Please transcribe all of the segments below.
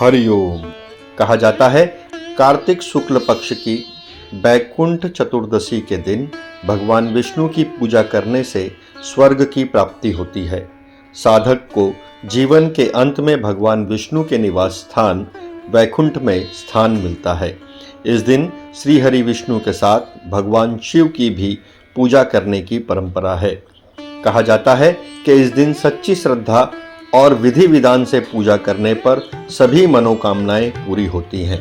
हरिओम। कहा जाता है कार्तिक शुक्ल पक्ष की बैकुंठ चतुर्दशी के दिन भगवान विष्णु की पूजा करने से स्वर्ग की प्राप्ति होती है। साधक को जीवन के अंत में भगवान विष्णु के निवास स्थान वैकुंठ में स्थान मिलता है। इस दिन श्री हरि विष्णु के साथ भगवान शिव की भी पूजा करने की परंपरा है। कहा जाता है कि इस दिन सच्ची श्रद्धा और विधि विधान से पूजा करने पर सभी मनोकामनाएं पूरी होती हैं।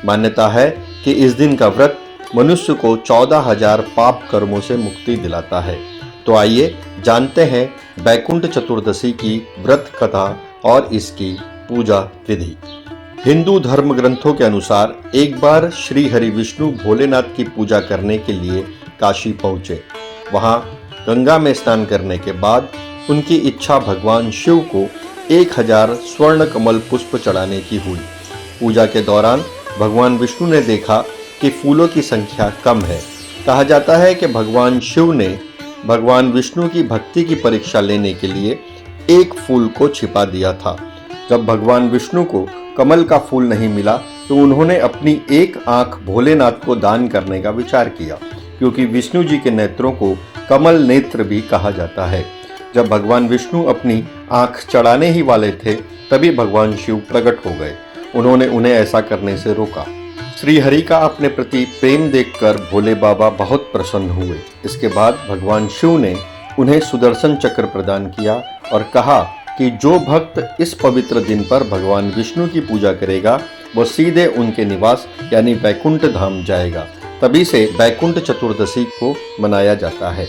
मान्यता है कि इस दिन का व्रत मनुष्य को 14,000 पाप कर्मों से मुक्ति दिलाता है। तो आइए जानते हैं बैकुंठ चतुर्दशी की व्रत कथा और इसकी पूजा विधि। हिंदू धर्म ग्रंथों के अनुसार एक बार श्री हरि विष्णु भोलेनाथ की पूजा करने के लिए काशी पहुँचे। वहाँ गंगा में स्नान करने के बाद उनकी इच्छा भगवान शिव को 1000 स्वर्ण कमल पुष्प चढ़ाने की हुई। पूजा के दौरान भगवान विष्णु ने देखा कि फूलों की संख्या कम है। कहा जाता है कि भगवान शिव ने भगवान विष्णु की भक्ति की परीक्षा लेने के लिए एक फूल को छिपा दिया था। जब भगवान विष्णु को कमल का फूल नहीं मिला तो उन्होंने अपनी एक आंख भोलेनाथ को दान करने का विचार किया, क्योंकि विष्णु जी के नेत्रों को कमल नेत्र भी कहा जाता है। जब भगवान विष्णु अपनी आंख चढ़ाने ही वाले थे तभी भगवान शिव प्रकट हो गए। उन्होंने उन्हें ऐसा करने से रोका। श्री हरि का अपने प्रति प्रेम देखकर भोले बाबा बहुत प्रसन्न हुए। इसके बाद भगवान शिव ने उन्हें सुदर्शन चक्र प्रदान किया और कहा कि जो भक्त इस पवित्र दिन पर भगवान विष्णु की पूजा करेगा वह सीधे उनके निवास यानी बैकुंठ धाम जाएगा। तभी से बैकुंठ चतुर्दशी को मनाया जाता है।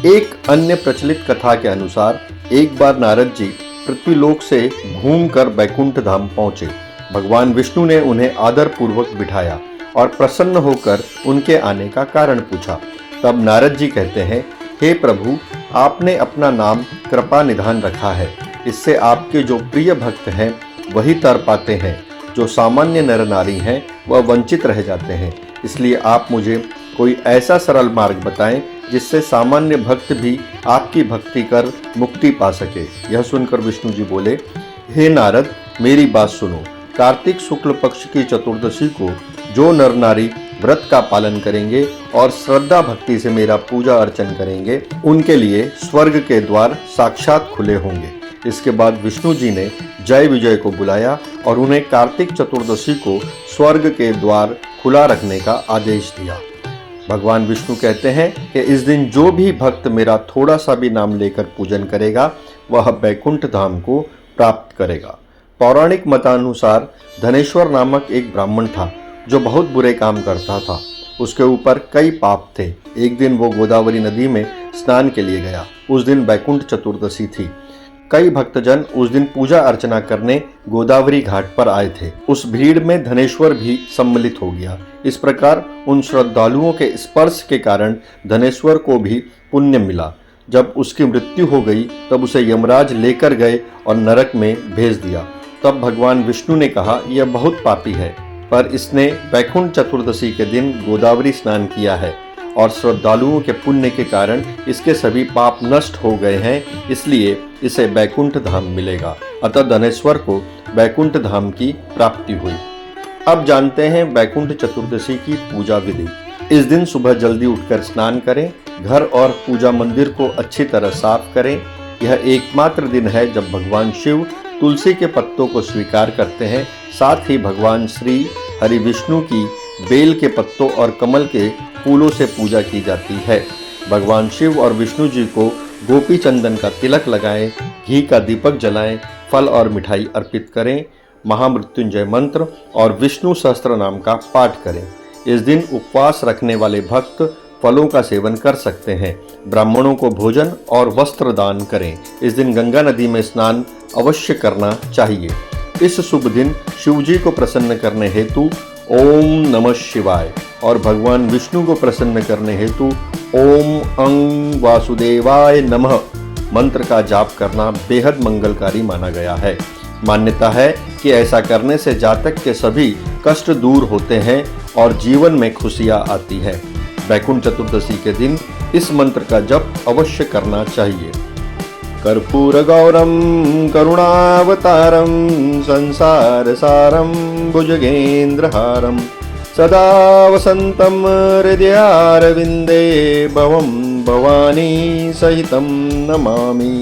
एक अन्य प्रचलित कथा के अनुसार एक बार नारद जी पृथ्वीलोक से घूमकर बैकुंठ धाम पहुंचे। भगवान विष्णु ने उन्हें आदर पूर्वक बिठाया और प्रसन्न होकर उनके आने का कारण पूछा। तब नारद जी कहते हैं, हे प्रभु, आपने अपना नाम कृपा निधान रखा है। इससे आपके जो प्रिय भक्त हैं वही तर पाते हैं, जो सामान्य नर नारी हैं वह वंचित रह जाते हैं। इसलिए आप मुझे कोई ऐसा सरल मार्ग बताएं जिससे सामान्य भक्त भी आपकी भक्ति कर मुक्ति पा सके। यह सुनकर विष्णु जी बोले, हे नारद, मेरी बात सुनो। कार्तिक शुक्ल पक्ष की चतुर्दशी को जो नर नारी व्रत का पालन करेंगे और श्रद्धा भक्ति से मेरा पूजा अर्चन करेंगे उनके लिए स्वर्ग के द्वार साक्षात खुले होंगे। इसके बाद विष्णु जी ने जय विजय को बुलाया और उन्हें कार्तिक चतुर्दशी को स्वर्ग के द्वार खुला रखने का आदेश दिया। भगवान विष्णु कहते हैं कि इस दिन जो भी भक्त मेरा थोड़ा सा भी नाम लेकर पूजन करेगा वह बैकुंठ धाम को प्राप्त करेगा। पौराणिक मतानुसार धनेश्वर नामक एक ब्राह्मण था जो बहुत बुरे काम करता था। उसके ऊपर कई पाप थे। एक दिन वो गोदावरी नदी में स्नान के लिए गया। उस दिन बैकुंठ चतुर्दशी थी। कई भक्तजन उस दिन पूजा अर्चना करने गोदावरी घाट पर आए थे। उस भीड़ में धनेश्वर भी सम्मिलित हो गया। इस प्रकार उन श्रद्धालुओं के स्पर्श के कारण धनेश्वर को भी पुण्य मिला। जब उसकी मृत्यु हो गई तब उसे यमराज लेकर गए और नरक में भेज दिया। तब भगवान विष्णु ने कहा, यह बहुत पापी है, पर इसने बैकुंठ चतुर्दशी के दिन गोदावरी स्नान किया है और श्रद्धालुओं के पुण्य के कारण इसके सभी पाप नष्ट हो गए हैं, इसलिए इसे बैकुंठ धाम मिलेगा। अतः धनेश्वर को बैकुंठ धाम की प्राप्ति हुई। अब जानते हैं बैकुंठ चतुर्दशी की पूजा विधि। इस दिन सुबह जल्दी उठकर स्नान करें, घर और पूजा मंदिर को अच्छी तरह साफ करें। यह एकमात्र दिन है जब भगवान शिव तुलसी के पत्तों को स्वीकार करते हैं। साथ ही भगवान श्री हरि विष्णु की बेल के पत्तों और कमल के फूलों से पूजा की जाती है। भगवान शिव और विष्णु जी को गोपी चंदन का तिलक लगाएं, घी का दीपक जलाएं, फल और मिठाई अर्पित करें, महामृत्युंजय मंत्र और विष्णु सहस्त्र नाम का पाठ करें। इस दिन उपवास रखने वाले भक्त फलों का सेवन कर सकते हैं। ब्राह्मणों को भोजन और वस्त्र दान करें। इस दिन गंगा नदी में स्नान अवश्य करना चाहिए। इस शुभ दिन शिव जी को प्रसन्न करने हेतु ओम नमः शिवाय और भगवान विष्णु को प्रसन्न करने हेतु ओम अंग वासुदेवाय नमः मंत्र का जाप करना बेहद मंगलकारी माना गया है। मान्यता है कि ऐसा करने से जातक के सभी कष्ट दूर होते हैं और जीवन में खुशियां आती है। बैकुंठ चतुर्दशी के दिन इस मंत्र का जप अवश्य करना चाहिए। कर्पूरगौरं करुणावतारं संसारसारं भुजगेन्द्रहारं सदा वसन्तं हृदयारविन्दे भवं भवानी सहितं नमामि।